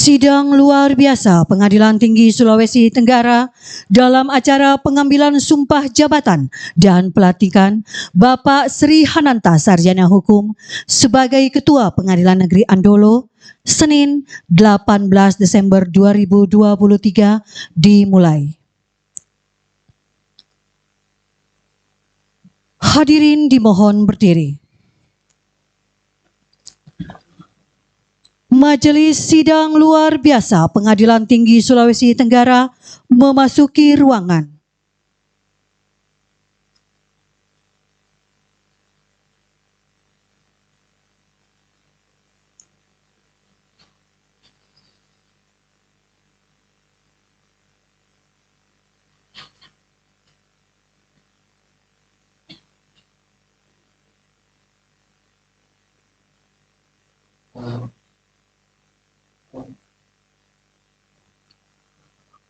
Sidang luar biasa Pengadilan Tinggi Sulawesi Tenggara dalam acara pengambilan sumpah jabatan dan pelantikan Bapak Sri Hananta Sarjana Hukum sebagai Ketua Pengadilan Negeri Andolo, Senin 18 Desember 2023 dimulai. Hadirin dimohon berdiri. Majelis Sidang Luar Biasa Pengadilan Tinggi Sulawesi Tenggara memasuki ruangan.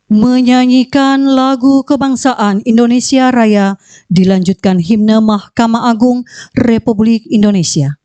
Menyanyikan lagu kebangsaan Indonesia Raya dilanjutkan himne Mahkamah Agung Republik Indonesia.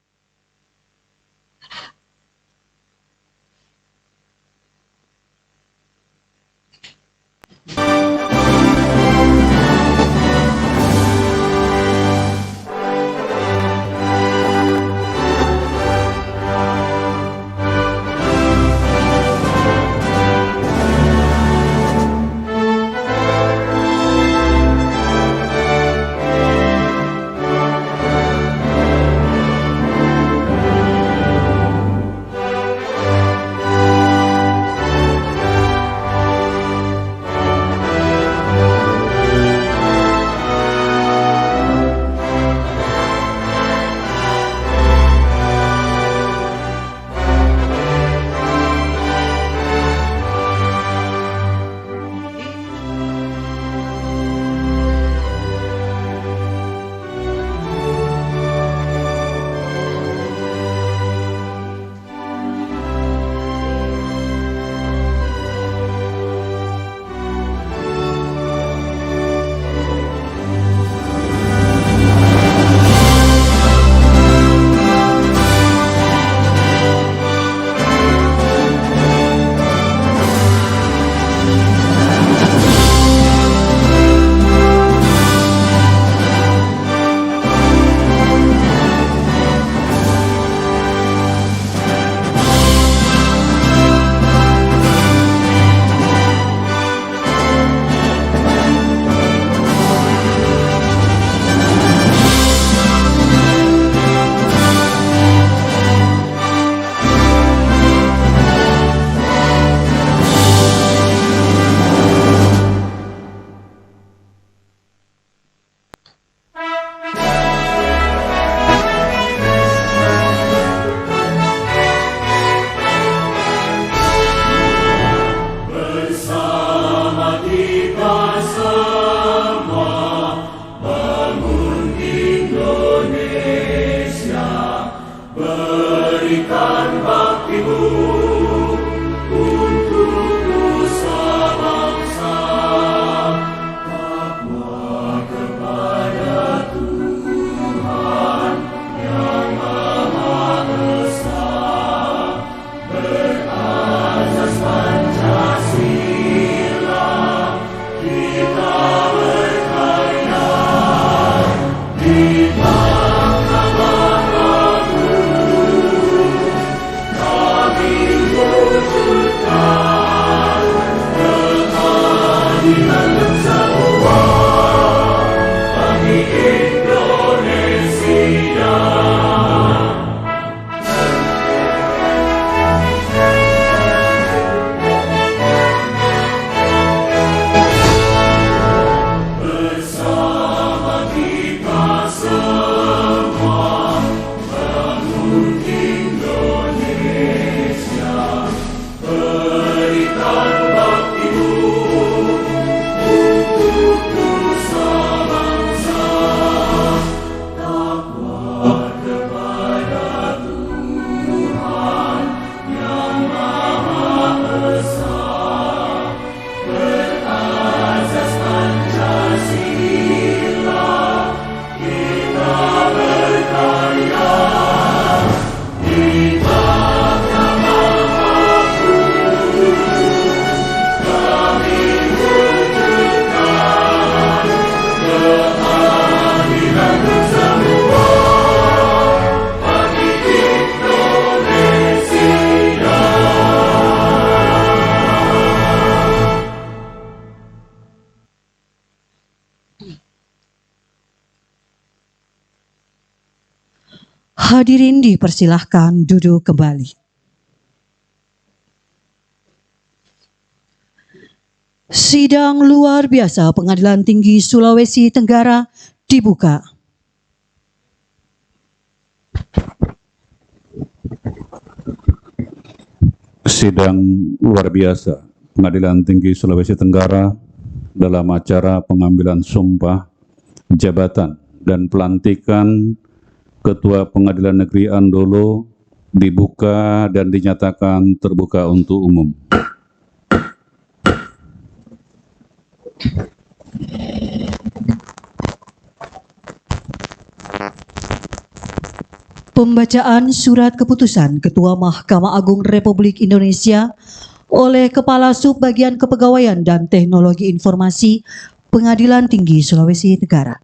Hadirin dipersilahkan duduk kembali. Sidang luar biasa Pengadilan Tinggi Sulawesi Tenggara dibuka. Sidang luar biasa Pengadilan Tinggi Sulawesi Tenggara dalam acara pengambilan sumpah jabatan dan pelantikan Ketua Pengadilan Negeri Andolo dibuka dan dinyatakan terbuka untuk umum. Pembacaan surat keputusan Ketua Mahkamah Agung Republik Indonesia oleh Kepala Subbagian Kepegawaian dan Teknologi Informasi Pengadilan Tinggi Sulawesi Tenggara.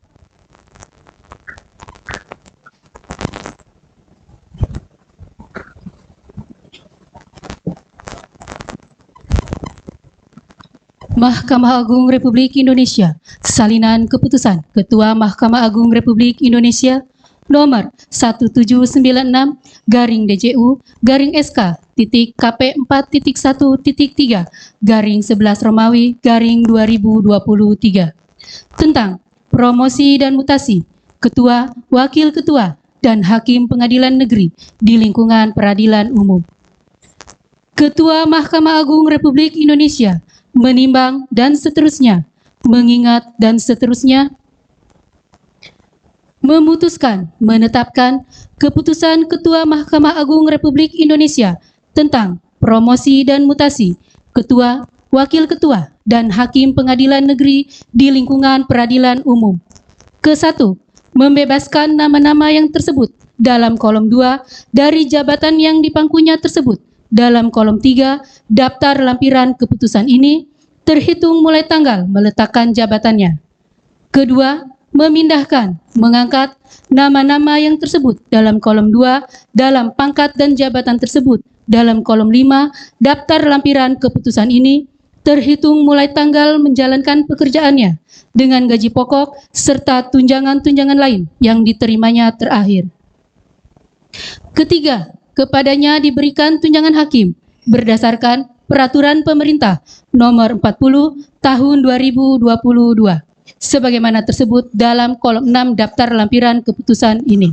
Mahkamah Agung Republik Indonesia, salinan keputusan Ketua Mahkamah Agung Republik Indonesia nomor 1796-DJU-SK.1.1.3/11 tentang promosi dan mutasi Ketua, Wakil Ketua, dan Hakim Pengadilan Negeri di lingkungan peradilan umum. Ketua Mahkamah Agung Republik Indonesia menimbang dan seterusnya, mengingat dan seterusnya, memutuskan, menetapkan keputusan Ketua Mahkamah Agung Republik Indonesia tentang promosi dan mutasi Ketua, Wakil Ketua, dan Hakim Pengadilan Negeri di lingkungan peradilan umum. Ke-1, membebaskan nama-nama yang tersebut dalam kolom 2 dari jabatan yang dipangkunya tersebut dalam kolom 3 daftar lampiran keputusan ini terhitung mulai tanggal meletakkan jabatannya. Kedua, memindahkan, mengangkat nama-nama yang tersebut dalam kolom 2 dalam pangkat dan jabatan tersebut dalam kolom 5 daftar lampiran keputusan ini terhitung mulai tanggal menjalankan pekerjaannya dengan gaji pokok serta tunjangan-tunjangan lain yang diterimanya terakhir. Ketiga, kepadanya diberikan tunjangan hakim berdasarkan Peraturan Pemerintah Nomor 40 Tahun 2022 sebagaimana tersebut dalam kolom 6 daftar lampiran keputusan ini.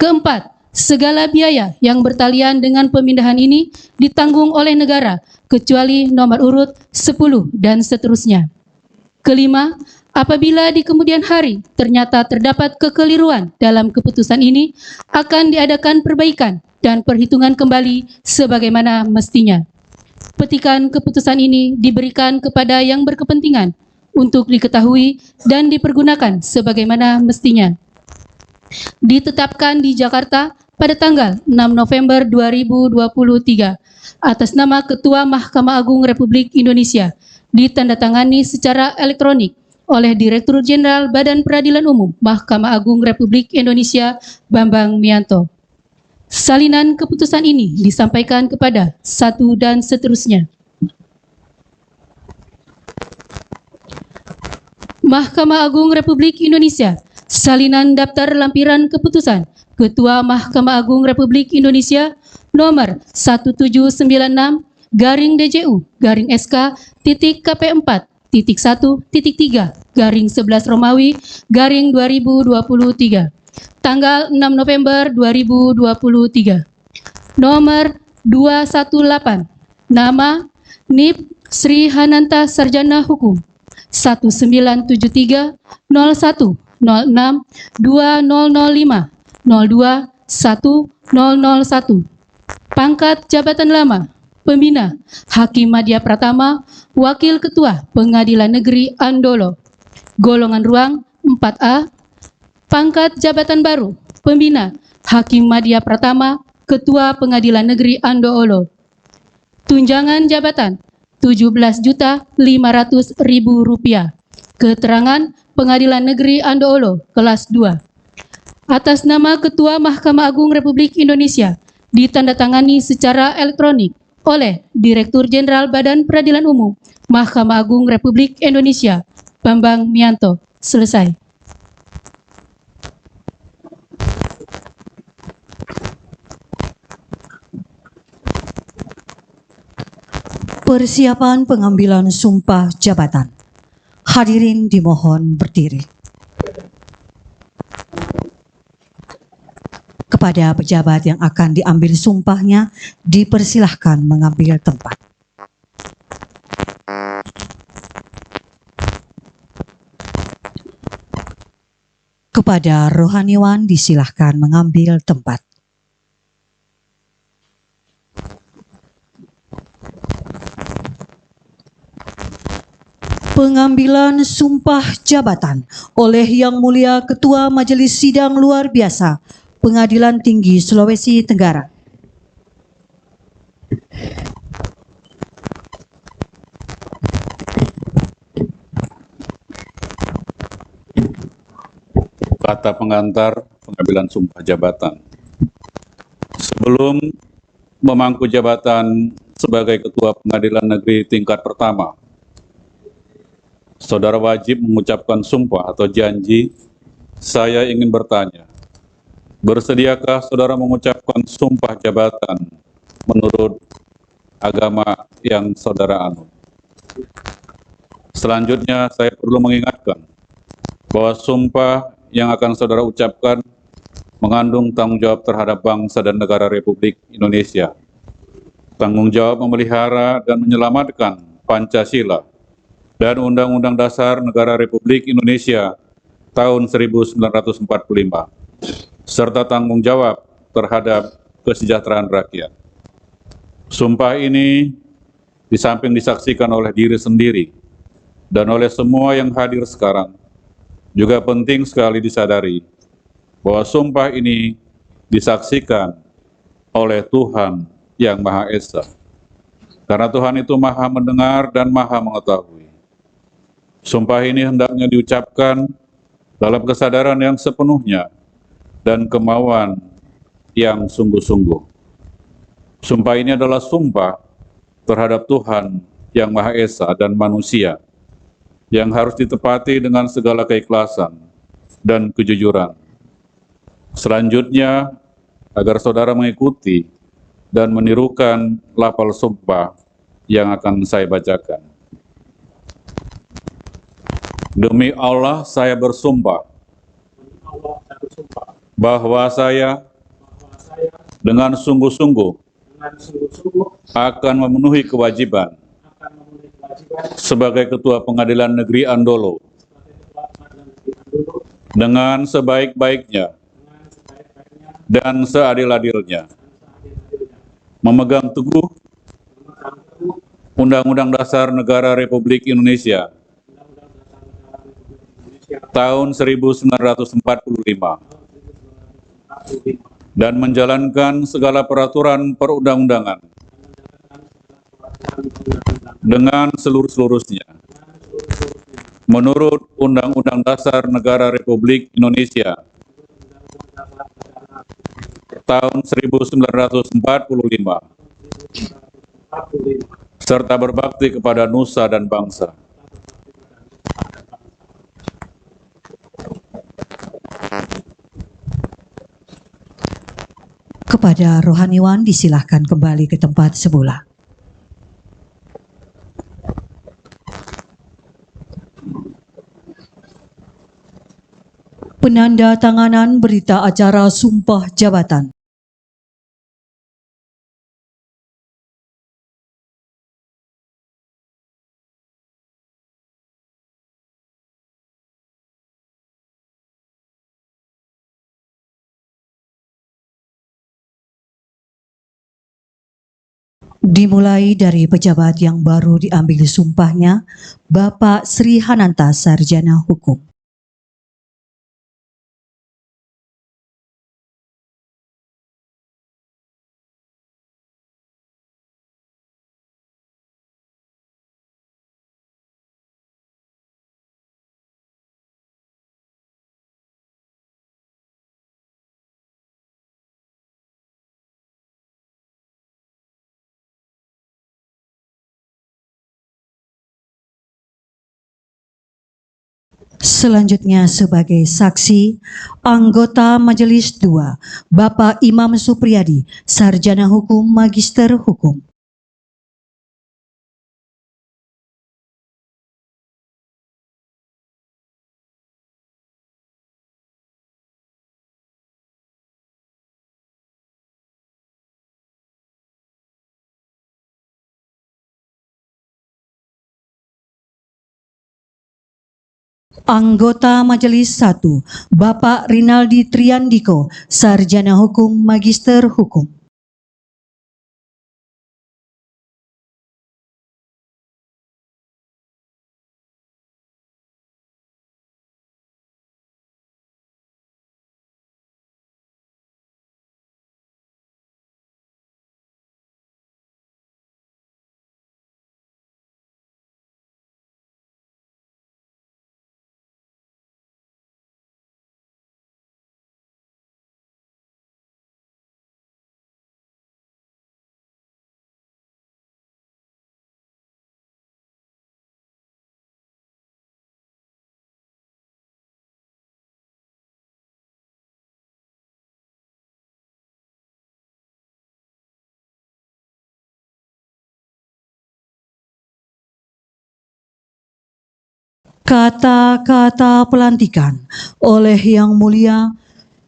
Keempat, segala biaya yang bertalian dengan pemindahan ini ditanggung oleh negara kecuali nomor urut 10 dan seterusnya. Kelima, apabila di kemudian hari ternyata terdapat kekeliruan dalam keputusan ini, akan diadakan perbaikan dan perhitungan kembali sebagaimana mestinya. Petikan keputusan ini diberikan kepada yang berkepentingan untuk diketahui dan dipergunakan sebagaimana mestinya. Ditetapkan di Jakarta pada tanggal 6 November 2023 atas nama Ketua Mahkamah Agung Republik Indonesia, ditandatangani secara elektronik oleh Direktur Jenderal Badan Peradilan Umum Mahkamah Agung Republik Indonesia Bambang Mianto. Salinan keputusan ini disampaikan kepada 1 dan seterusnya. Mahkamah Agung Republik Indonesia, salinan daftar lampiran keputusan Ketua Mahkamah Agung Republik Indonesia nomor 1796-DJU-SK.1.3/11 tanggal 6 November 2023. Nomor 218, nama NIP Sri Hananta Sarjana Hukum 1973 01 06 2005 02 1001. Pangkat jabatan lama Pembina Hakim Madya Pratama, Wakil Ketua Pengadilan Negeri Andolo, golongan ruang 4A. Pangkat jabatan baru Pembina Hakim Madya Pratama, Ketua Pengadilan Negeri Andolo. Tunjangan jabatan Rp17.500.000. Keterangan Pengadilan Negeri Andolo kelas 2. Atas nama Ketua Mahkamah Agung Republik Indonesia ditandatangani secara elektronik oleh Direktur Jenderal Badan Peradilan Umum Mahkamah Agung Republik Indonesia Bambang Mianto. Selesai. Persiapan pengambilan sumpah jabatan. Hadirin dimohon berdiri. Kepada pejabat yang akan diambil sumpahnya, dipersilahkan mengambil tempat. Kepada rohaniwan disilahkan mengambil tempat. Pengambilan sumpah jabatan oleh Yang Mulia Ketua Majelis Sidang Luar Biasa Pengadilan Tinggi Sulawesi Tenggara. Kata pengantar pengambilan sumpah jabatan. Sebelum memangku jabatan sebagai Ketua Pengadilan Negeri tingkat pertama, saudara wajib mengucapkan sumpah atau janji. Saya ingin bertanya, bersediakah saudara mengucapkan sumpah jabatan menurut agama yang saudara anut? Selanjutnya, saya perlu mengingatkan bahwa sumpah yang akan saudara ucapkan mengandung tanggung jawab terhadap bangsa dan negara Republik Indonesia. Tanggung jawab memelihara dan menyelamatkan Pancasila dan Undang-Undang Dasar Negara Republik Indonesia tahun 1945, serta tanggung jawab terhadap kesejahteraan rakyat. Sumpah ini di samping disaksikan oleh diri sendiri dan oleh semua yang hadir sekarang, juga penting sekali disadari bahwa sumpah ini disaksikan oleh Tuhan yang Maha Esa. Karena Tuhan itu Maha mendengar dan Maha mengetahui. Sumpah ini hendaknya diucapkan dalam kesadaran yang sepenuhnya dan kemauan yang sungguh-sungguh. Sumpah ini adalah sumpah terhadap Tuhan yang Maha Esa dan manusia, yang harus ditepati dengan segala keikhlasan dan kejujuran. Selanjutnya, agar saudara mengikuti dan menirukan lafal sumpah yang akan saya bacakan. Demi Allah, saya bersumpah bahwa saya dengan sungguh-sungguh akan memenuhi kewajiban sebagai Ketua Pengadilan Negeri Andolo dengan sebaik-baiknya dan seadil-adilnya, memegang teguh Undang-Undang Dasar Negara Republik Indonesia tahun 1945 dan menjalankan segala peraturan perundang-undangan dengan seluruh-seluruhnya menurut Undang-Undang Dasar Negara Republik Indonesia tahun 1945 serta berbakti kepada nusa dan bangsa. Kepada rohaniwan disilahkan kembali ke tempat semula. Penanda tanganan berita acara sumpah jabatan. Dimulai dari pejabat yang baru diambil sumpahnya, Bapak Sri Hananta, Sarjana Hukum. Selanjutnya sebagai saksi, anggota Majelis 2, Bapak Imam Supriyadi, Sarjana Hukum, Magister Hukum. Anggota Majelis 1, Bapak Rinaldi Triandiko, Sarjana Hukum, Magister Hukum. Kata-kata pelantikan oleh Yang Mulia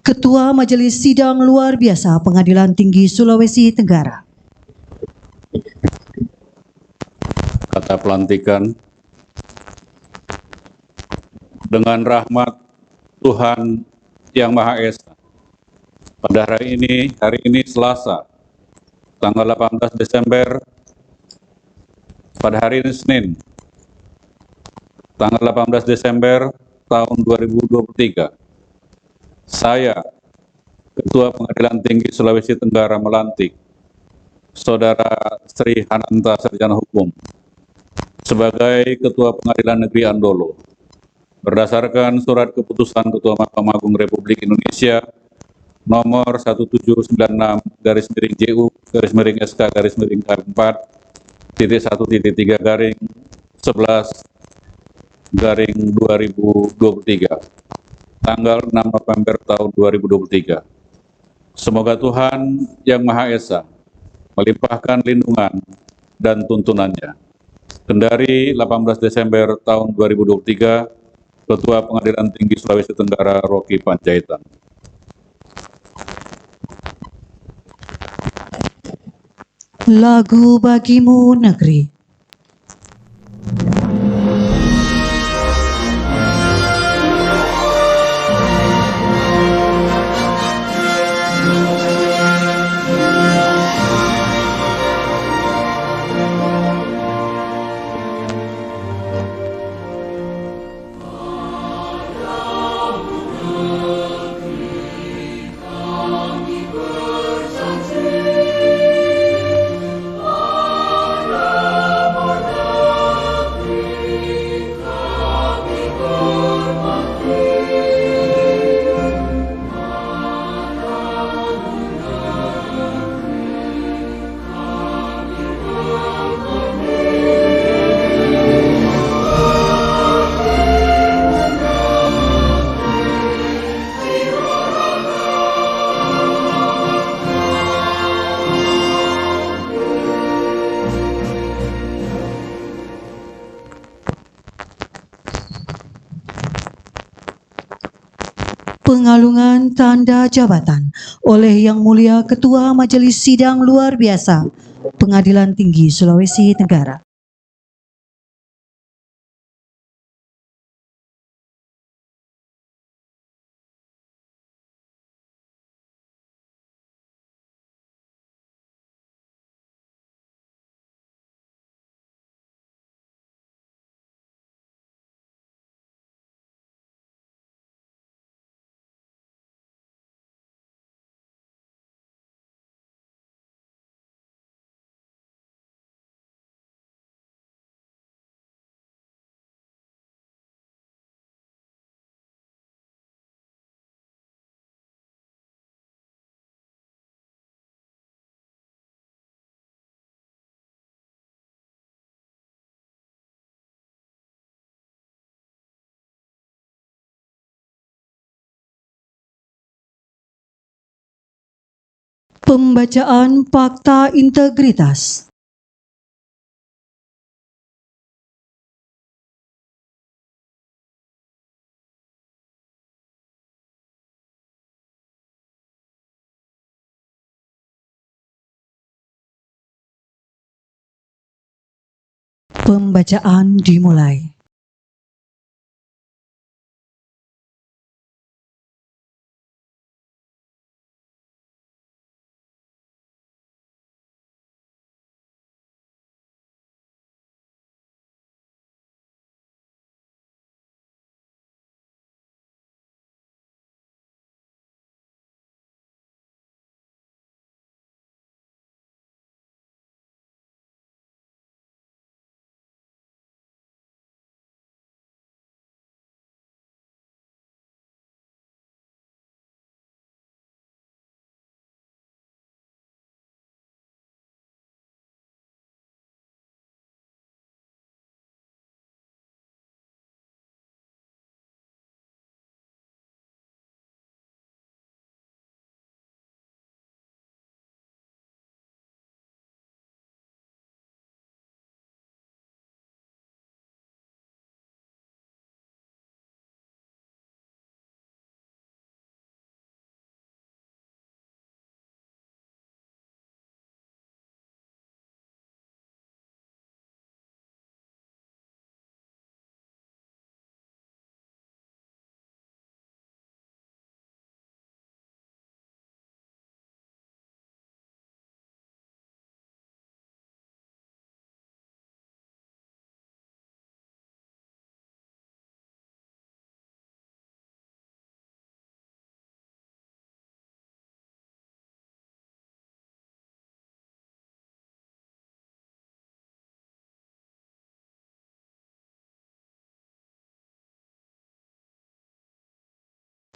Ketua Majelis Sidang Luar Biasa Pengadilan Tinggi Sulawesi Tenggara. Kata pelantikan. Dengan rahmat Tuhan Yang Maha Esa, pada hari ini Selasa, tanggal 18 Desember, pada hari ini Senin, tanggal 18 Desember tahun 2023, saya, Ketua Pengadilan Tinggi Sulawesi Tenggara, melantik Saudara Sri Hananta Sarjana Hukum sebagai Ketua Pengadilan Negeri Andolo berdasarkan surat keputusan Ketua Mahkamah Agung Republik Indonesia nomor 1796-3-K-3-11-2023 tanggal 6 November tahun 2023. Semoga Tuhan Yang Maha Esa melimpahkan lindungan dan tuntunannya. Kendari 18 Desember tahun 2023, Ketua Pengadilan Tinggi Sulawesi Tenggara Rocky Panjaitan. Lagu Bagimu Negeri. Pengalungan tanda jabatan oleh Yang Mulia Ketua Majelis Sidang Luar Biasa Pengadilan Tinggi Sulawesi Tenggara. Pembacaan Fakta Integritas. Pembacaan dimulai.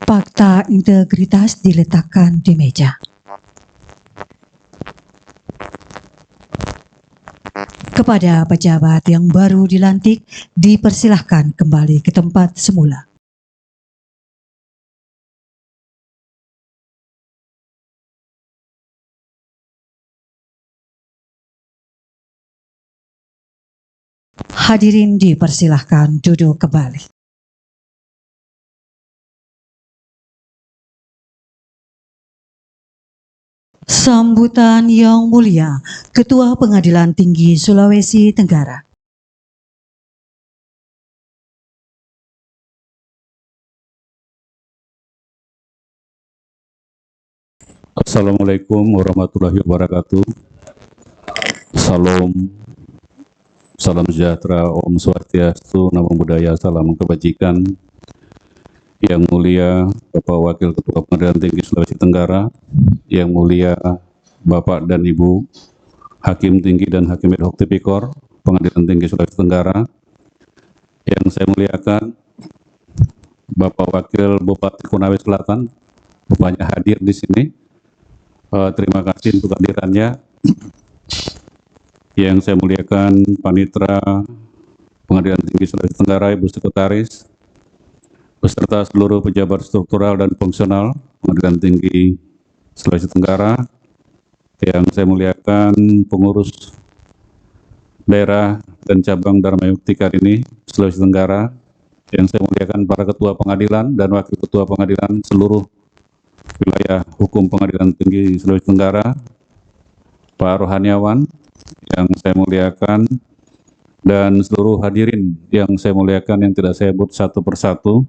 Fakta integritas diletakkan di meja. Kepada pejabat yang baru dilantik, dipersilahkan kembali ke tempat semula. Hadirin dipersilahkan duduk kembali. Sambutan yang mulia Ketua Pengadilan Tinggi Sulawesi Tenggara. Assalamualaikum warahmatullahi wabarakatuh. Salam sejahtera, Om Swastiastu, Namo Buddhaya, salam kebajikan. Yang mulia Bapak Wakil Ketua Pengadilan Tinggi Sulawesi Tenggara, yang mulia Bapak dan Ibu Hakim Tinggi dan Hakim Ad hoc Tipikor Pengadilan Tinggi Sulawesi Tenggara, yang saya muliakan Bapak Wakil Bupati Konawe Selatan, Bapaknya hadir di sini. Terima kasih untuk hadirannya. Yang saya muliakan Panitra Pengadilan Tinggi Sulawesi Tenggara, Ibu Sekretaris, beserta seluruh pejabat struktural dan fungsional Pengadilan Tinggi Sulawesi Tenggara. Yang saya muliakan pengurus daerah dan cabang Dharma Yukti Karini Sulawesi Tenggara. Yang saya muliakan para ketua pengadilan dan wakil ketua pengadilan seluruh wilayah hukum Pengadilan Tinggi Sulawesi Tenggara, Pak Rohaniawan yang saya muliakan, dan seluruh hadirin yang saya muliakan yang tidak saya sebut satu persatu.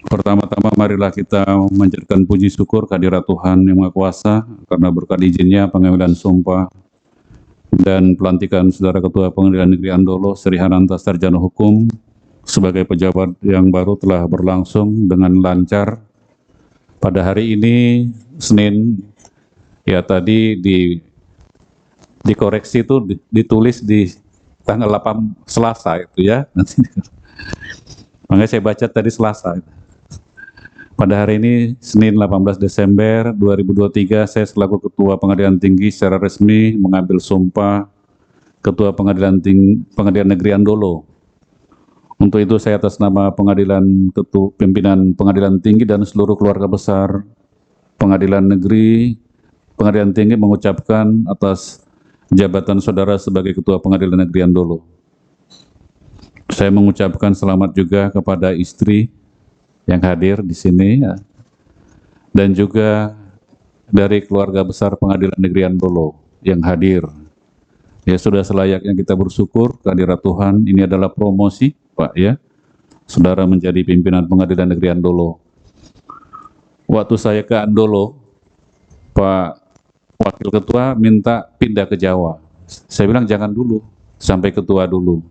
Pertama-tama marilah kita menjadikan puji syukur kehadirat Tuhan Yang Maha Kuasa karena berkat izinnya pengambilan sumpah dan pelantikan Saudara Ketua Pengadilan Negeri Andolo Sri Hananta Sarjana Hukum sebagai pejabat yang baru telah berlangsung dengan lancar. Pada hari ini Senin, ya tadi dikoreksi itu ditulis di tanggal 8 Selasa itu ya. Makanya saya baca tadi Selasa. Pada hari ini Senin 18 Desember 2023 saya selaku Ketua Pengadilan Tinggi secara resmi mengambil sumpah Ketua Pengadilan Negeri Andolo. Untuk itu saya atas nama pimpinan Pengadilan Tinggi dan seluruh keluarga besar Pengadilan Tinggi mengucapkan atas jabatan saudara sebagai Ketua Pengadilan Negeri Andolo. Saya mengucapkan selamat juga kepada istri yang hadir di sini, dan juga dari keluarga besar Pengadilan Negeri Andolo yang hadir. Ya sudah selayaknya kita bersyukur kehadirat Tuhan. Ini adalah promosi, Pak ya. Saudara menjadi pimpinan Pengadilan Negeri Andolo. Waktu saya ke Andolo, Pak Wakil Ketua minta pindah ke Jawa. Saya bilang jangan dulu, sampai ketua dulu.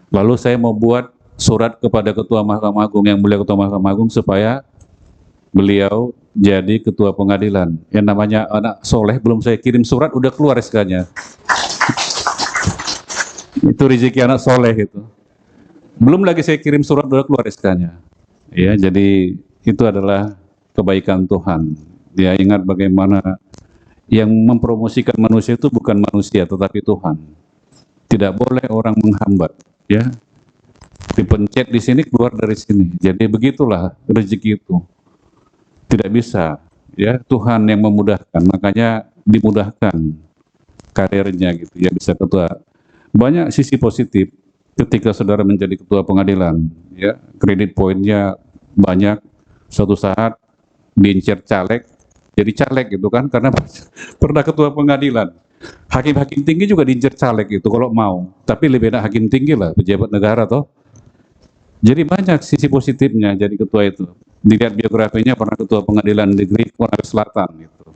Lalu saya mau buat surat kepada Ketua Mahkamah Agung, yang mulia Ketua Mahkamah Agung, supaya beliau jadi Ketua Pengadilan. Yang namanya anak soleh, belum saya kirim surat, udah keluar SK-nya. Itu rezeki anak soleh itu. Belum lagi saya kirim surat, udah keluar SK-nya. Ya, jadi itu adalah kebaikan Tuhan. Dia ingat bagaimana yang mempromosikan manusia itu bukan manusia, tetapi Tuhan. Tidak boleh orang menghambat, ya. Dipencet di sini, keluar dari sini. Jadi begitulah rezeki itu. Tidak bisa, ya. Tuhan yang memudahkan, makanya dimudahkan karirnya gitu, ya bisa ketua. Banyak sisi positif ketika saudara menjadi ketua pengadilan, ya. Kredit poinnya banyak. Suatu saat diincar caleg, jadi caleg gitu kan, karena pernah ketua pengadilan. Hakim-hakim tinggi juga diincar caleg itu kalau mau, tapi lebih enak hakim tinggi lah, pejabat negara toh. Jadi banyak sisi positifnya jadi ketua itu. Dilihat biografinya pernah ketua Pengadilan Negeri Konawe Selatan gitu.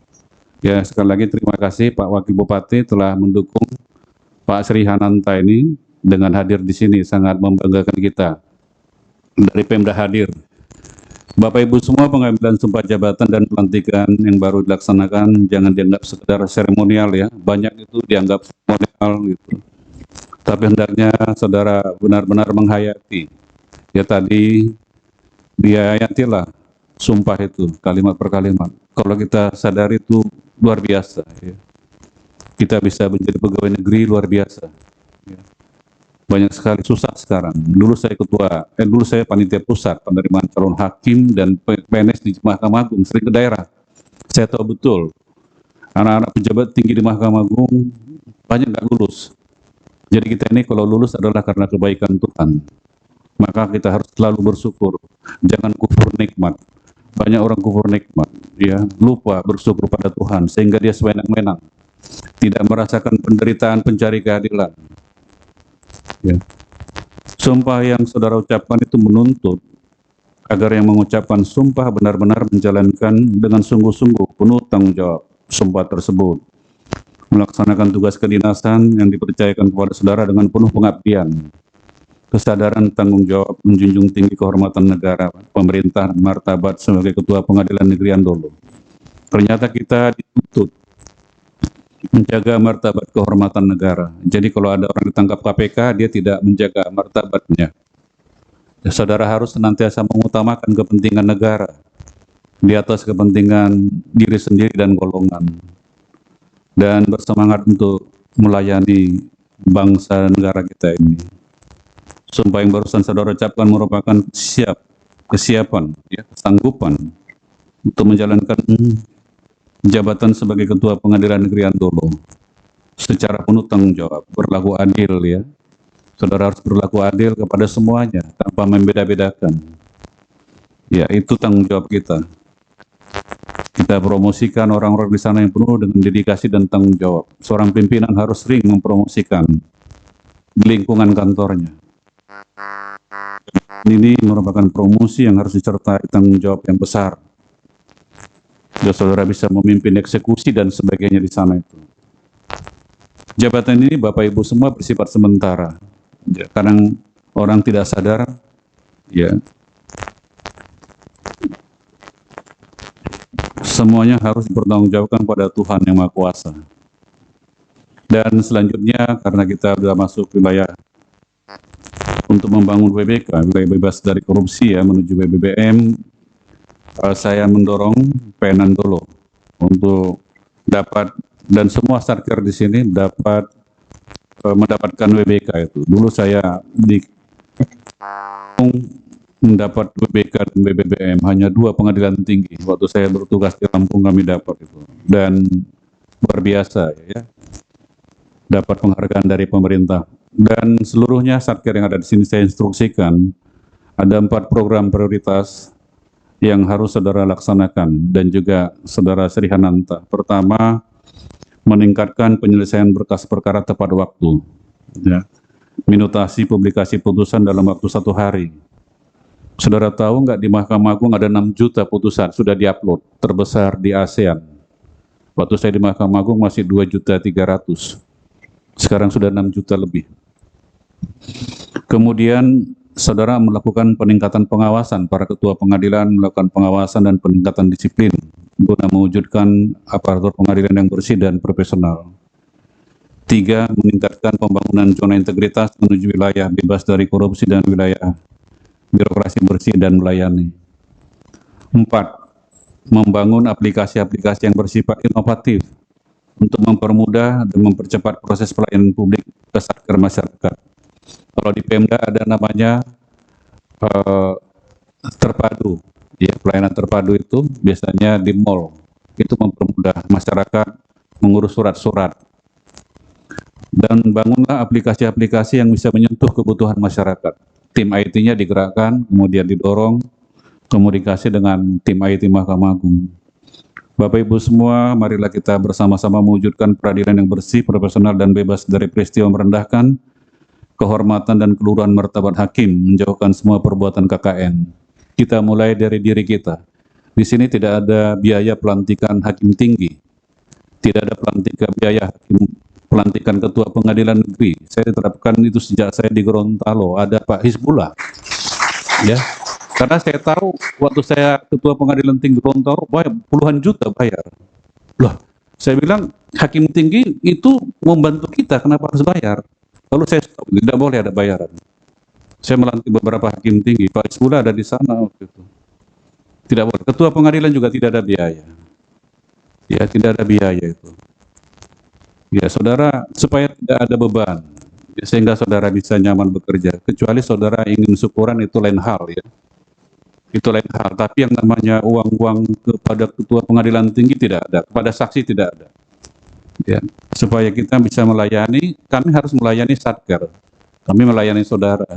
Ya, sekali lagi terima kasih Pak Wakil Bupati telah mendukung Pak Sri Hananta ini dengan hadir di sini, sangat membanggakan kita. Dari Pemda hadir. Bapak Ibu semua, pengambilan sumpah jabatan dan pelantikan yang baru dilaksanakan jangan dianggap sekedar seremonial ya. Banyak itu dianggap seremonial gitu. Tapi hendaknya saudara benar-benar menghayati. Ya tadi dihayatilah sumpah itu kalimat per kalimat. Kalau kita sadari itu luar biasa, ya. Kita bisa menjadi pegawai negeri luar biasa, ya. Banyak sekali susah sekarang. Dulu saya panitia pusat penerimaan calon hakim dan PNS di Mahkamah Agung, sering ke daerah. Saya tahu betul anak-anak pejabat tinggi di Mahkamah Agung banyak nggak lulus. Jadi kita ini kalau lulus adalah karena kebaikan Tuhan. Maka kita harus selalu bersyukur. Jangan kufur nikmat. Banyak orang kufur nikmat, ya, lupa bersyukur pada Tuhan sehingga dia sewenang-wenang, tidak merasakan penderitaan pencari keadilan. Ya. Sumpah yang saudara ucapkan itu menuntut agar yang mengucapkan sumpah benar-benar menjalankan dengan sungguh-sungguh penuh tanggung jawab sumpah tersebut, melaksanakan tugas kedinasan yang dipercayakan kepada saudara dengan penuh pengabdian, kesadaran tanggung jawab, menjunjung tinggi kehormatan negara, pemerintah, martabat sebagai Ketua Pengadilan Negeri Andolo. Ternyata kita dituntut menjaga martabat kehormatan negara. Jadi kalau ada orang ditangkap KPK, dia tidak menjaga martabatnya. Ya, saudara harus senantiasa mengutamakan kepentingan negara di atas kepentingan diri sendiri dan golongan. Dan bersemangat untuk melayani bangsa negara kita ini. Sumpah yang barusan saudara ucapkan merupakan kesiapan, ya, kesanggupan untuk menjalankan jabatan sebagai Ketua Pengadilan Negeri Andolo secara penuh tanggung jawab, berlaku adil, ya. Saudara harus berlaku adil kepada semuanya tanpa membeda-bedakan. Ya, itu tanggung jawab kita. Kita promosikan orang-orang di sana yang penuh dengan dedikasi dan tanggung jawab. Seorang pimpinan harus sering mempromosikan di lingkungan kantornya. Ini merupakan promosi yang harus disertai tanggung jawab yang besar. Biar saudara bisa memimpin eksekusi dan sebagainya di sana itu. Jabatan ini Bapak Ibu semua bersifat sementara. Ya, kadang orang tidak sadar, ya, semuanya harus dipertanggungjawabkan pada Tuhan yang Maha Kuasa. Dan selanjutnya karena kita sudah masuk wilayah untuk membangun WBK, wilayah bebas dari korupsi, ya, menuju BBBM, saya mendorong PN Andolo untuk dapat, dan semua satker di sini dapat mendapatkan WBK itu. Dulu saya mendapat WBK dan BBBM, hanya 2 pengadilan tinggi. Waktu saya bertugas di Lampung kami dapat itu. Dan luar biasa, ya, dapat penghargaan dari pemerintah. Dan seluruhnya satker yang ada di sini saya instruksikan, ada 4 program prioritas yang harus saudara laksanakan dan juga saudara Sri Hananta. Pertama, meningkatkan penyelesaian berkas perkara tepat waktu, ya. Minutasi publikasi putusan dalam waktu 1 hari. Saudara tahu nggak, di Mahkamah Agung ada 6 juta putusan sudah diupload, terbesar di ASEAN. Waktu saya di Mahkamah Agung masih 2.300.000, sekarang sudah 6 juta lebih. Kemudian saudara melakukan peningkatan pengawasan, para ketua pengadilan melakukan pengawasan dan peningkatan disiplin guna mewujudkan aparatur pengadilan yang bersih dan profesional. 3, meningkatkan pembangunan zona integritas menuju wilayah bebas dari korupsi dan wilayah birokrasi bersih dan melayani. 4, membangun aplikasi-aplikasi yang bersifat inovatif untuk mempermudah dan mempercepat proses pelayanan publik ke satker masyarakat. Kalau di Pemda ada namanya terpadu, ya, pelayanan terpadu itu biasanya di mall, itu mempermudah masyarakat mengurus surat-surat. Dan bangunlah aplikasi-aplikasi yang bisa menyentuh kebutuhan masyarakat. Tim IT-nya digerakkan, kemudian didorong komunikasi dengan tim IT Mahkamah Agung. Bapak Ibu semua, marilah kita bersama-sama mewujudkan peradilan yang bersih, profesional, dan bebas dari peristiwa merendahkan, kehormatan dan keluhuran martabat hakim, menjauhkan semua perbuatan KKN. Kita mulai dari diri kita. Di sini tidak ada biaya pelantikan hakim tinggi, tidak ada biaya pelantikan ketua pengadilan negeri. Saya diterapkan itu sejak saya di Gorontalo, ada Pak Hizbullah, ya. Karena saya tahu waktu saya ketua pengadilan tinggi Gorontalo, puluhan juta bayar. Loh, saya bilang hakim tinggi itu membantu kita, kenapa harus bayar? Lalu saya stop, tidak boleh ada bayaran. Saya melantik beberapa hakim tinggi, Pak Isbula ada di sana waktu itu. Tidak boleh. Ketua pengadilan juga tidak ada biaya. Ya, tidak ada biaya itu. Ya, saudara, supaya tidak ada beban, ya, sehingga saudara bisa nyaman bekerja. Kecuali saudara ingin syukuran, itu lain hal ya. Itu lain hal. Tapi yang namanya uang-uang kepada ketua pengadilan tinggi tidak ada, kepada saksi tidak ada. Ya, supaya kita bisa melayani, kami harus melayani satker. Kami melayani saudara,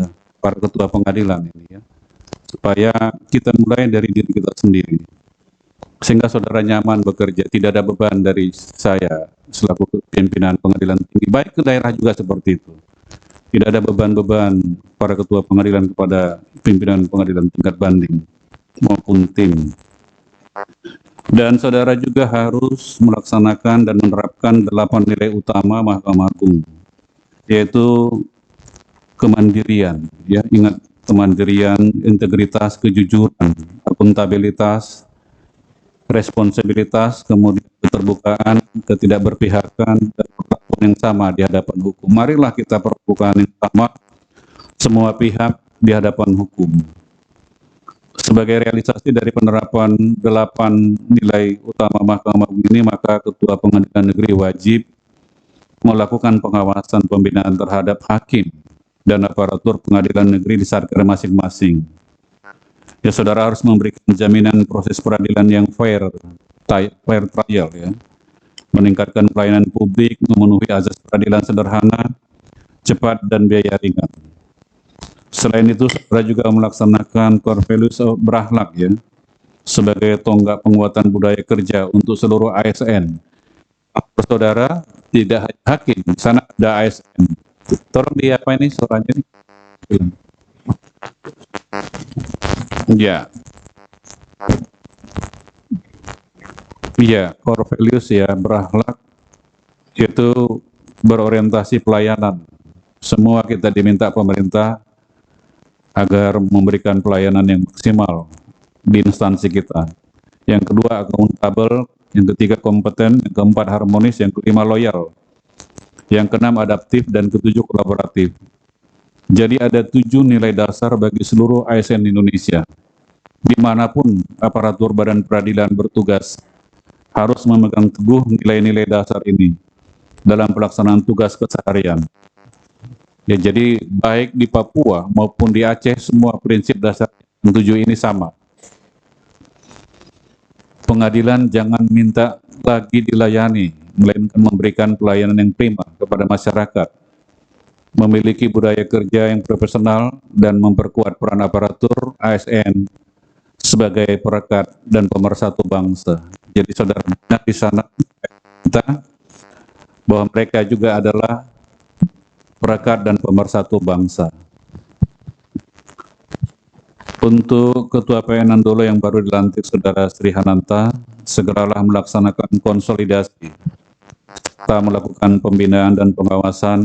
para ketua pengadilan ini ya. Supaya kita mulai dari diri kita sendiri. Sehingga saudara nyaman bekerja, tidak ada beban dari saya selaku pimpinan pengadilan tinggi. Baik ke daerah juga seperti itu. Tidak ada beban-beban para ketua pengadilan kepada pimpinan pengadilan tingkat banding maupun tim. Dan saudara juga harus melaksanakan dan menerapkan 8 nilai utama Mahkamah Agung, yaitu kemandirian, ya, ingat, kemandirian, integritas, kejujuran, akuntabilitas, responsibilitas, kemudian keterbukaan, ketidakberpihakan, dan perlakuan yang sama di hadapan hukum. Marilah kita perlakukan yang sama semua pihak di hadapan hukum. Sebagai realisasi dari penerapan 8 nilai utama Mahkamah Agung ini, maka Ketua Pengadilan Negeri wajib melakukan pengawasan pembinaan terhadap hakim dan aparatur pengadilan negeri di satker masing-masing. Ya, saudara harus memberikan jaminan proses peradilan yang fair trial ya, meningkatkan pelayanan publik, memenuhi azas peradilan sederhana, cepat, dan biaya ringan. Selain itu, saudara juga melaksanakan core values berakhlak ya, sebagai tonggak penguatan budaya kerja untuk seluruh ASN. Saudara tidak hanya hakim, di sana ada ASN. Tolong di apa ini suaranya ini? Ya. Iya, core values ya, berakhlak, itu berorientasi pelayanan. Semua kita diminta pemerintah agar memberikan pelayanan yang maksimal di instansi kita. Yang kedua, akuntabel. Yang ketiga, kompeten. Yang keempat, harmonis. Yang kelima, loyal. Yang keenam, adaptif. Dan ketujuh, kolaboratif. Jadi ada 7 nilai dasar bagi seluruh ASN Indonesia. Dimanapun aparatur badan peradilan bertugas, harus memegang teguh nilai-nilai dasar ini dalam pelaksanaan tugas keseharian. Ya, jadi baik di Papua maupun di Aceh, semua prinsip dasar 7 ini sama. Pengadilan jangan minta lagi dilayani, melainkan memberikan pelayanan yang prima kepada masyarakat, memiliki budaya kerja yang profesional, dan memperkuat peran aparatur ASN sebagai perekat dan pemersatu bangsa. Jadi saudara di sana kita bahwa mereka juga adalah perekat dan pemersatu bangsa. Untuk Ketua PN Nandolo yang baru dilantik Saudara Sri Hananta, segeralah melaksanakan konsolidasi serta melakukan pembinaan dan pengawasan,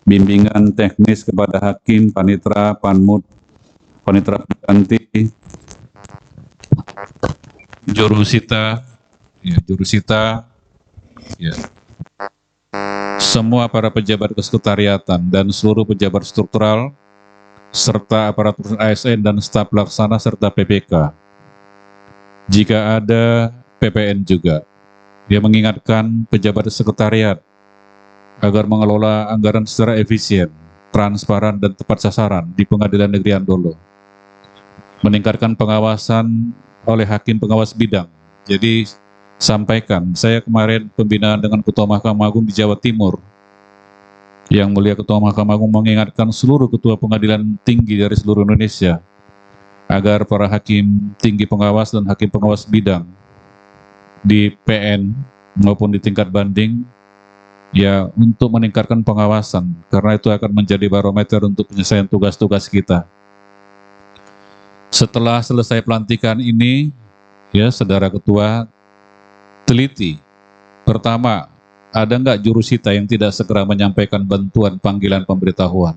bimbingan teknis kepada hakim, panitra, panmut, panitra pengganti, jurusita, ya, semua para pejabat kesekretariatan dan seluruh pejabat struktural, serta aparatur ASN dan staf pelaksana serta PPK. Jika ada PPN juga, dia mengingatkan pejabat sekretariat agar mengelola anggaran secara efisien, transparan, dan tepat sasaran di Pengadilan Negeri Andolo. Meningkatkan pengawasan oleh hakim pengawas bidang. Jadi sampaikan, saya kemarin pembinaan dengan Ketua Mahkamah Agung di Jawa Timur. Yang Mulia Ketua Mahkamah Agung mengingatkan seluruh ketua pengadilan tinggi dari seluruh Indonesia agar para hakim tinggi pengawas dan hakim pengawas bidang di PN maupun di tingkat banding ya untuk meningkatkan pengawasan, karena itu akan menjadi barometer untuk penyelesaian tugas-tugas kita. Setelah selesai pelantikan ini, ya Saudara Ketua, teliti. Pertama, ada nggak jurusita yang tidak segera menyampaikan bantuan panggilan pemberitahuan?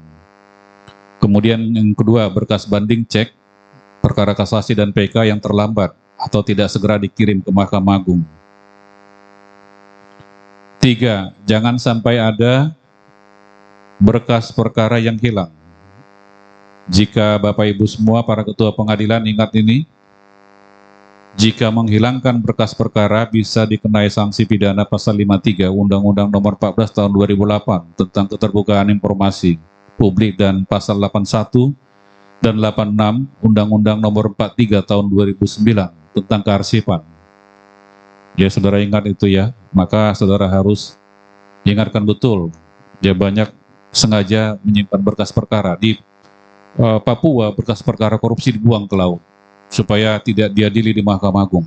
Kemudian yang kedua, berkas banding cek perkara kasasi dan PK yang terlambat atau tidak segera dikirim ke Mahkamah Agung. 3, jangan sampai ada berkas perkara yang hilang. Jika Bapak Ibu semua para ketua pengadilan ingat ini, jika menghilangkan berkas perkara bisa dikenai sanksi pidana pasal 53 Undang-Undang Nomor 14 Tahun 2008 tentang keterbukaan informasi publik dan pasal 81 dan 86 Undang-Undang Nomor 43 Tahun 2009 tentang kearsipan. Ya, saudara ingat itu ya, maka saudara harus ingatkan betul. Ya, banyak sengaja menyimpan berkas perkara di Papua, berkas perkara korupsi dibuang ke laut supaya tidak diadili di Mahkamah Agung.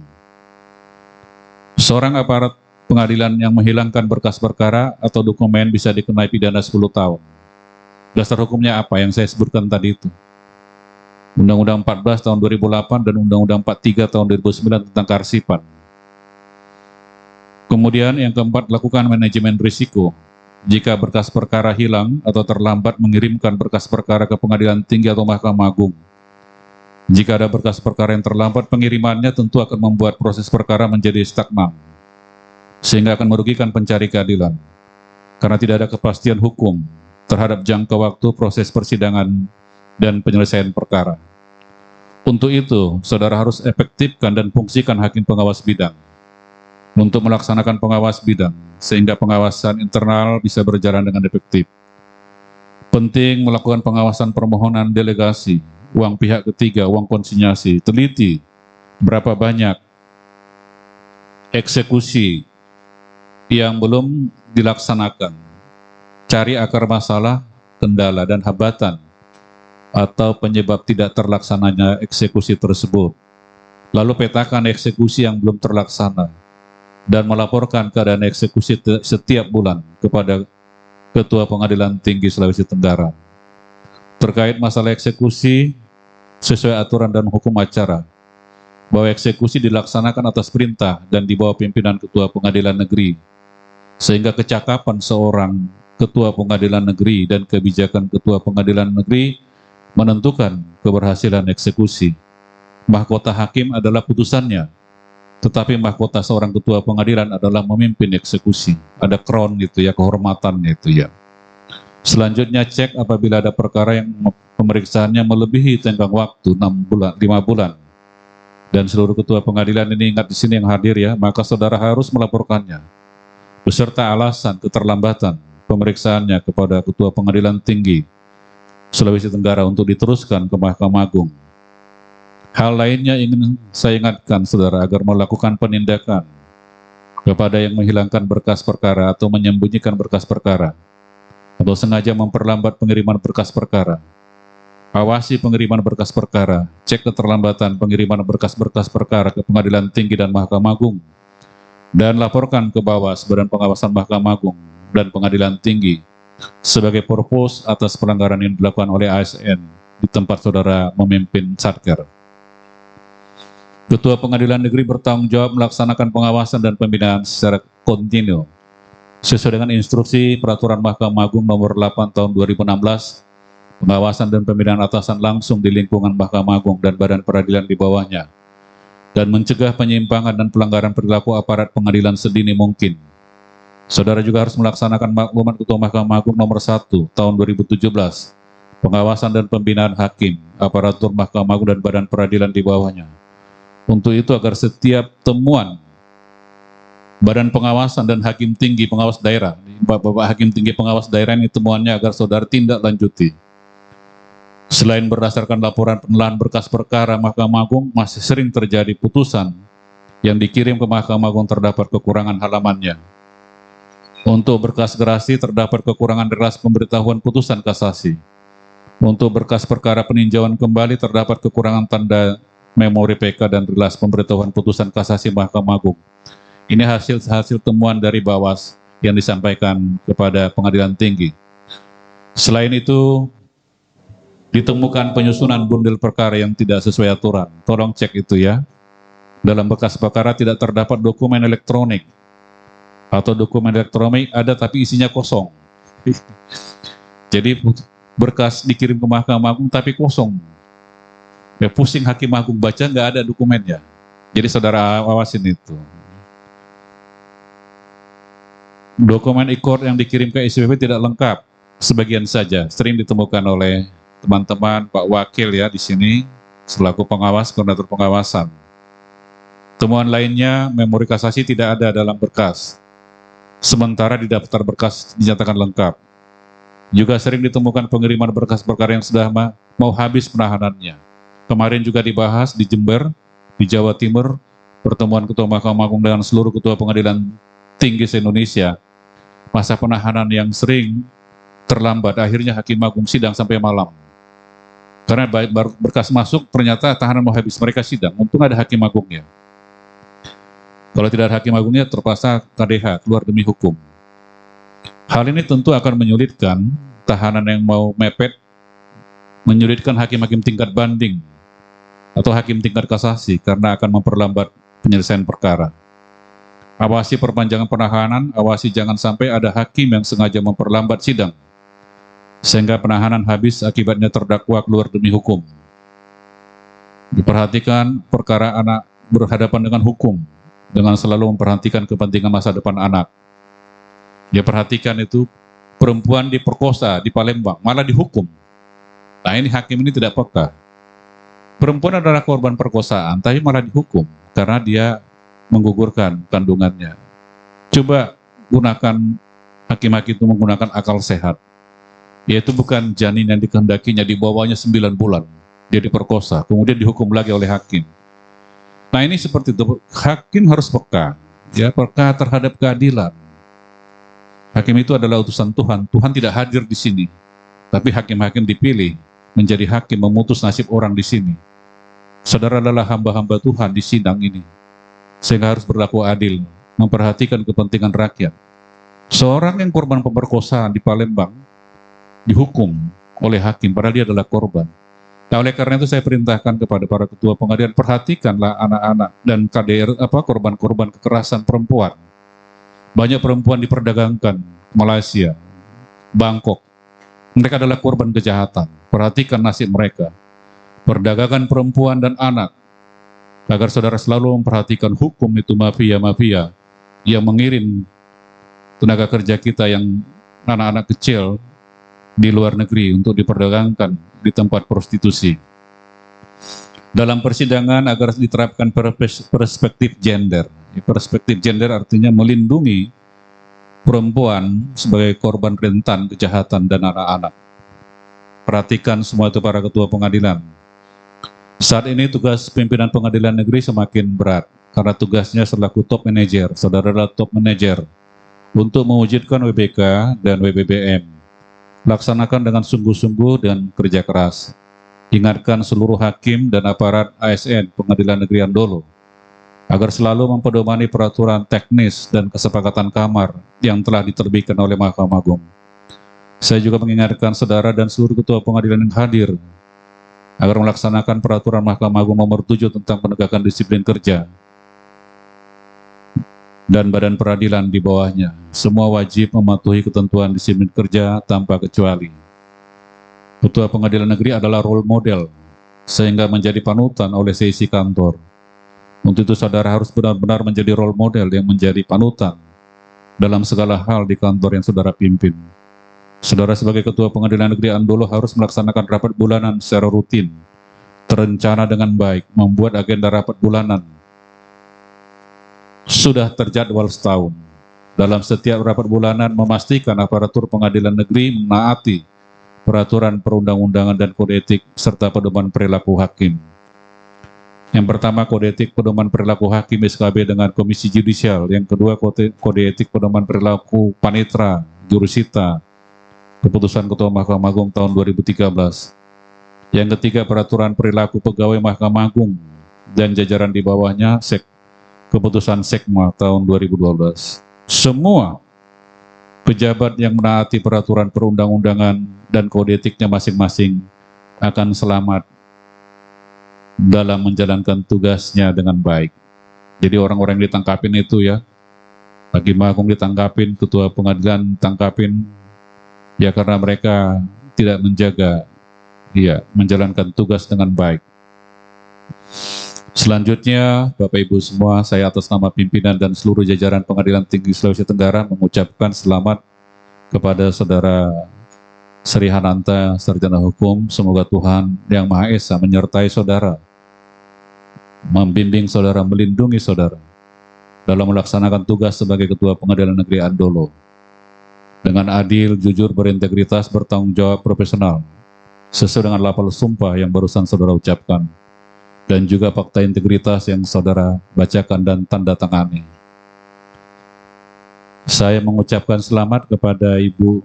Seorang aparat pengadilan yang menghilangkan berkas perkara atau dokumen bisa dikenai pidana 10 tahun. Dasar hukumnya apa yang saya sebutkan tadi itu? Undang-Undang 14 tahun 2008 dan Undang-Undang 43 tahun 2009 tentang kearsipan. Kemudian yang keempat, lakukan manajemen risiko. Jika berkas perkara hilang atau terlambat mengirimkan berkas perkara ke pengadilan tinggi atau Mahkamah Agung. Jika ada berkas perkara yang terlambat pengirimannya tentu akan membuat proses perkara menjadi stagnan, sehingga akan merugikan pencari keadilan, karena tidak ada kepastian hukum terhadap jangka waktu proses persidangan dan penyelesaian perkara. Untuk itu, saudara harus efektifkan dan fungsikan hakim pengawas bidang untuk melaksanakan pengawas bidang, sehingga pengawasan internal bisa berjalan dengan efektif. Penting melakukan pengawasan permohonan delegasi, uang pihak ketiga, uang konsinyasi, teliti berapa banyak eksekusi yang belum dilaksanakan, cari akar masalah, kendala, dan hambatan atau penyebab tidak terlaksananya eksekusi tersebut. Lalu petakan eksekusi yang belum terlaksana dan melaporkan keadaan eksekusi setiap bulan kepada Ketua Pengadilan Tinggi Sulawesi Tenggara. Terkait masalah eksekusi, sesuai aturan dan hukum acara, bahwa eksekusi dilaksanakan atas perintah dan di bawah pimpinan Ketua Pengadilan Negeri, sehingga kecakapan seorang Ketua Pengadilan Negeri dan kebijakan Ketua Pengadilan Negeri menentukan keberhasilan eksekusi. Mahkota hakim adalah putusannya, tetapi mahkota seorang ketua pengadilan adalah memimpin eksekusi. Ada crown itu ya, kehormatannya itu ya. Selanjutnya cek apabila ada perkara yang pemeriksaannya melebihi tenggang waktu 6 bulan, 5 bulan. Dan seluruh ketua pengadilan ini ingat di sini yang hadir ya, maka saudara harus melaporkannya beserta alasan keterlambatan pemeriksaannya kepada Ketua Pengadilan Tinggi Sulawesi Tenggara untuk diteruskan ke Mahkamah Agung. Hal lainnya ingin saya ingatkan saudara agar melakukan penindakan kepada yang menghilangkan berkas perkara atau menyembunyikan berkas perkara atau sengaja memperlambat pengiriman berkas perkara. Awasi pengiriman berkas perkara, cek keterlambatan pengiriman berkas-berkas perkara ke Pengadilan Tinggi dan Mahkamah Agung, dan laporkan ke Bawas, Badan Pengawasan Mahkamah Agung dan Pengadilan Tinggi sebagai purpose atas pelanggaran yang dilakukan oleh ASN di tempat saudara memimpin Satker. Ketua Pengadilan Negeri bertanggung jawab melaksanakan pengawasan dan pembinaan secara kontinu sesuai dengan instruksi Peraturan Mahkamah Agung Nomor 8 Tahun 2016, pengawasan dan pembinaan atasan langsung di lingkungan Mahkamah Agung dan badan peradilan di bawahnya, dan mencegah penyimpangan dan pelanggaran perilaku aparat pengadilan sedini mungkin. Saudara juga harus melaksanakan maklumat Ketua Mahkamah Agung Nomor 1 Tahun 2017, pengawasan dan pembinaan hakim, aparatur Mahkamah Agung dan badan peradilan di bawahnya. Untuk itu agar setiap temuan Badan Pengawasan dan Hakim Tinggi Pengawas Daerah, Bapak Hakim Tinggi Pengawas Daerah ini temuannya agar saudara tindak lanjuti. Selain berdasarkan laporan penilaian berkas perkara Mahkamah Agung, masih sering terjadi putusan yang dikirim ke Mahkamah Agung terdapat kekurangan halamannya. Untuk berkas gerasi terdapat kekurangan deras pemberitahuan putusan kasasi. Untuk berkas perkara peninjauan kembali terdapat kekurangan tanda memori PK dan rilas pemberitahuan putusan kasasi Mahkamah Agung. Ini hasil temuan dari Bawas yang disampaikan kepada Pengadilan Tinggi. Selain itu, ditemukan penyusunan bundel perkara yang tidak sesuai aturan. Tolong cek itu ya. Dalam berkas perkara tidak terdapat dokumen elektronik. Atau dokumen elektronik ada tapi isinya kosong. Jadi berkas dikirim ke Mahkamah Agung tapi kosong. Ya, pusing Hakim Agung baca nggak ada dokumennya. Jadi saudara awasin itu. Dokumen e-court yang dikirim ke SPP tidak lengkap, sebagian saja, sering ditemukan oleh teman-teman, Pak Wakil ya di sini selaku pengawas, koordinator pengawasan. Temuan lainnya, memori kasasi tidak ada dalam berkas. Sementara di daftar berkas dinyatakan lengkap. Juga sering ditemukan pengiriman berkas perkara yang sudah mau habis penahanannya. Kemarin juga dibahas di Jember, di Jawa Timur, pertemuan Ketua Mahkamah Agung dengan seluruh Ketua Pengadilan Tinggi se-Indonesia. Masa penahanan yang sering terlambat, akhirnya Hakim Agung sidang sampai malam. Karena berkas masuk, ternyata tahanan mau habis, mereka sidang. Untung ada Hakim Agungnya. Kalau tidak ada Hakim Agungnya, terpaksa KDH, keluar demi hukum. Hal ini tentu akan menyulitkan tahanan yang mau mepet, menyulitkan hakim-hakim tingkat banding atau hakim tingkat kasasi karena akan memperlambat penyelesaian perkara. Awasi perpanjangan penahanan, awasi jangan sampai ada hakim yang sengaja memperlambat sidang sehingga penahanan habis akibatnya terdakwa keluar demi hukum. Diperhatikan perkara anak berhadapan dengan hukum dengan selalu memperhatikan kepentingan masa depan anak. Dia perhatikan itu perempuan diperkosa di Palembang malah dihukum. Nah ini hakim ini tidak peka. Perempuan adalah korban perkosaan tapi malah dihukum karena dia menggugurkan kandungannya. Coba gunakan hakim-hakim itu menggunakan akal sehat. Yaitu bukan janin yang dikehendakinya, di bawahnya 9 bulan. Dia diperkosa, kemudian dihukum lagi oleh hakim. Nah ini seperti itu, hakim harus peka. Ya, peka terhadap keadilan. Hakim itu adalah utusan Tuhan. Tuhan tidak hadir di sini. Tapi hakim-hakim dipilih menjadi hakim memutus nasib orang di sini. Saudara adalah hamba-hamba Tuhan di sidang ini. Sehingga harus berlaku adil, memperhatikan kepentingan rakyat. Seorang yang korban pemerkosaan di Palembang dihukum oleh hakim, padahal dia adalah korban. Nah, oleh karena itu saya perintahkan kepada para ketua pengadilan, perhatikanlah anak-anak dan KDR, korban-korban kekerasan perempuan. Banyak perempuan diperdagangkan ke Malaysia, Bangkok. Mereka adalah korban kejahatan. Perhatikan nasib mereka. Perdagangan perempuan dan anak. Agar saudara selalu memperhatikan hukum itu mafia-mafia yang mengirim tenaga kerja kita yang anak-anak kecil di luar negeri untuk diperdagangkan di tempat prostitusi. Dalam persidangan agar diterapkan perspektif gender. Perspektif gender artinya melindungi perempuan sebagai korban rentan kejahatan dan anak-anak. Perhatikan semua itu para ketua pengadilan. Saat ini tugas pimpinan pengadilan negeri semakin berat karena tugasnya selaku top manager. Saudara adalah top manager untuk mewujudkan WBK dan WBBM. Laksanakan dengan sungguh-sungguh dan kerja keras. Ingatkan seluruh hakim dan aparat ASN Pengadilan Negeri Andolo agar selalu mempedomani peraturan teknis dan kesepakatan kamar yang telah diterbitkan oleh Mahkamah Agung. Saya juga mengingatkan saudara dan seluruh ketua pengadilan yang hadir agar melaksanakan peraturan Mahkamah Agung nomor 7 tentang penegakan disiplin kerja dan badan peradilan di bawahnya. Semua wajib mematuhi ketentuan disiplin kerja tanpa kecuali. Ketua pengadilan negeri adalah role model, sehingga menjadi panutan oleh seisi kantor. Untuk itu saudara harus benar-benar menjadi role model yang menjadi panutan dalam segala hal di kantor yang saudara pimpin. Saudara sebagai ketua pengadilan negeri Andolo harus melaksanakan rapat bulanan secara rutin, terencana dengan baik, membuat agenda rapat bulanan, sudah terjadwal setahun. Dalam setiap rapat bulanan memastikan aparatur pengadilan negeri menaati peraturan perundang-undangan dan kode etik serta pedoman perilaku hakim. Yang pertama, kode etik pedoman perilaku hakim SKB dengan Komisi Judisial. Yang kedua, kode etik pedoman perilaku Panitra, Jurusita, keputusan Ketua Mahkamah Agung tahun 2013. Yang ketiga, peraturan perilaku pegawai Mahkamah Agung dan jajaran di bawahnya, keputusan Sekma tahun 2012. Semua pejabat yang menaati peraturan perundang-undangan dan kode etiknya masing-masing akan selamat dalam menjalankan tugasnya dengan baik. Jadi orang-orang yang ditangkapin itu ya, Hakim Agung ditangkapin, ketua pengadilan ditangkapin, ya karena mereka tidak menjaga, ya menjalankan tugas dengan baik. Selanjutnya, Bapak Ibu semua, saya atas nama pimpinan dan seluruh jajaran Pengadilan Tinggi Sulawesi Tenggara mengucapkan selamat kepada Saudara Sri Hananta, Sarjana Hukum. Semoga Tuhan Yang Maha Esa menyertai saudara, membimbing saudara, melindungi saudara dalam melaksanakan tugas sebagai Ketua Pengadilan Negeri Andolo dengan adil, jujur, berintegritas, bertanggung jawab, profesional, sesuai dengan lafal sumpah yang barusan saudara ucapkan, dan juga fakta integritas yang saudara bacakan dan tanda tangani. Saya mengucapkan selamat kepada Ibu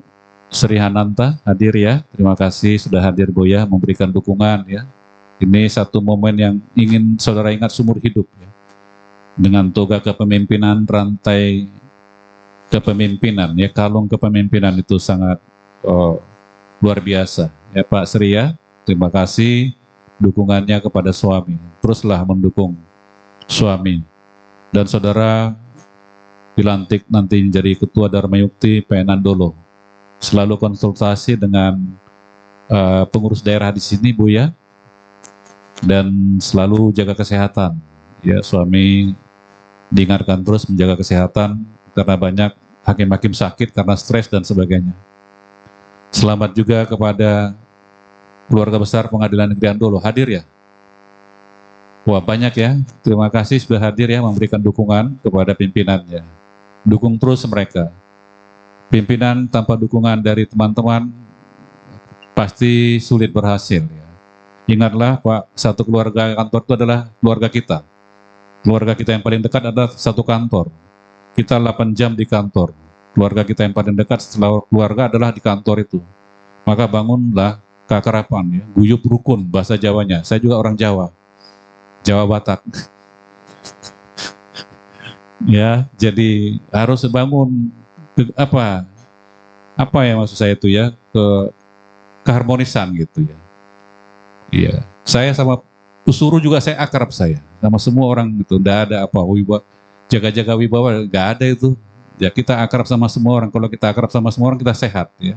Sri Hananta, hadir ya. Terima kasih sudah hadir Bu ya, memberikan dukungan ya. Ini satu momen yang ingin saudara ingat seumur hidup ya. Dengan toga kepemimpinan, rantai kepemimpinan ya, kalung kepemimpinan itu sangat luar biasa ya Pak Sri ya. Terima kasih dukungannya kepada suami, teruslah mendukung suami, dan saudara dilantik nanti menjadi Ketua Dharma Yukti PN Andolo. Selalu konsultasi dengan pengurus daerah di sini Bu ya, dan selalu jaga kesehatan ya. Suami diingatkan terus menjaga kesehatan karena banyak hakim-hakim sakit karena stres dan sebagainya. Selamat juga kepada keluarga besar Pengadilan Negeri Andolo, hadir ya. Wah banyak ya, terima kasih sudah hadir ya, memberikan dukungan kepada pimpinannya. Dukung terus mereka. Pimpinan tanpa dukungan dari teman-teman pasti sulit berhasil ya. Ingatlah Pak, satu keluarga kantor itu adalah keluarga kita. Keluarga kita yang paling dekat adalah satu kantor. Kita 8 jam di kantor. Keluarga kita yang paling dekat setelah keluarga adalah di kantor itu. Maka bangunlah keakraban ya, guyup rukun bahasa Jawanya. Saya juga orang Jawa. Jawa Batak. Ya, jadi harus bangun apa ya maksud saya itu ya, keharmonisan gitu ya. Iya, saya sama Usuru juga saya akrab saya sama semua orang gitu, enggak ada apa wibawa, jaga-jaga wibawa, enggak ada itu. Ya kita akrab sama semua orang. Kalau kita akrab sama semua orang kita sehat ya.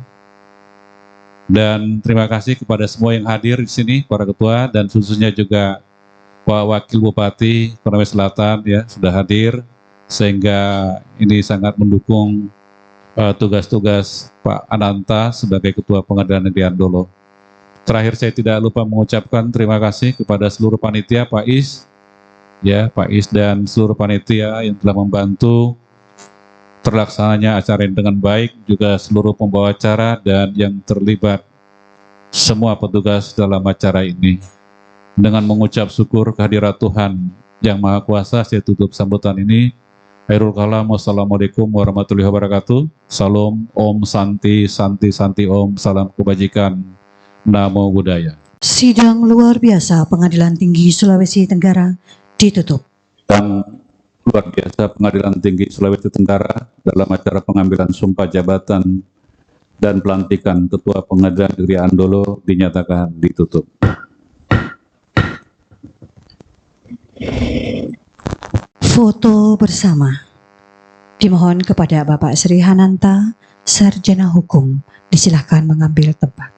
Dan terima kasih kepada semua yang hadir di sini, para ketua dan khususnya juga Pak Wakil Bupati Konawe Selatan ya sudah hadir, sehingga ini sangat mendukung tugas-tugas Pak Ananta sebagai Ketua Pengadilan Negeri Andolo. Terakhir saya tidak lupa mengucapkan terima kasih kepada seluruh panitia, Pak Is, ya Pak Is dan seluruh panitia yang telah membantu terlaksananya acara ini dengan baik, juga seluruh pembawa acara dan yang terlibat semua petugas dalam acara ini. Dengan mengucap syukur kehadirat Tuhan Yang Maha Kuasa, saya tutup sambutan ini. Khairul kalam, wassalamualaikum warahmatullahi wabarakatuh. Salam, Om Santi, Santi, Santi, Om, salam kebajikan. Namo Buddhaya. Sidang luar biasa Pengadilan Tinggi Sulawesi Tenggara ditutup. Dan luar biasa Pengadilan Tinggi Sulawesi Tenggara dalam acara pengambilan sumpah jabatan dan pelantikan Ketua Pengadilan Negeri Andolo dinyatakan ditutup. Foto bersama dimohon kepada Bapak Sri Hananta, Sarjana Hukum, disilahkan mengambil tempat.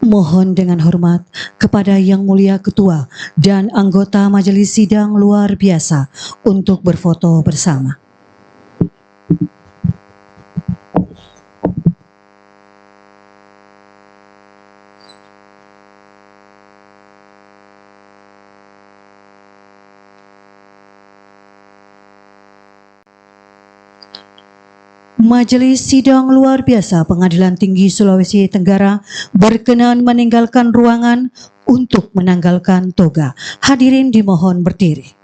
Mohon dengan hormat kepada Yang Mulia Ketua dan anggota Majelis Sidang Luar Biasa untuk berfoto bersama. Majelis Sidang Luar Biasa Pengadilan Tinggi Sulawesi Tenggara berkenan meninggalkan ruangan untuk menanggalkan toga. Hadirin dimohon berdiri.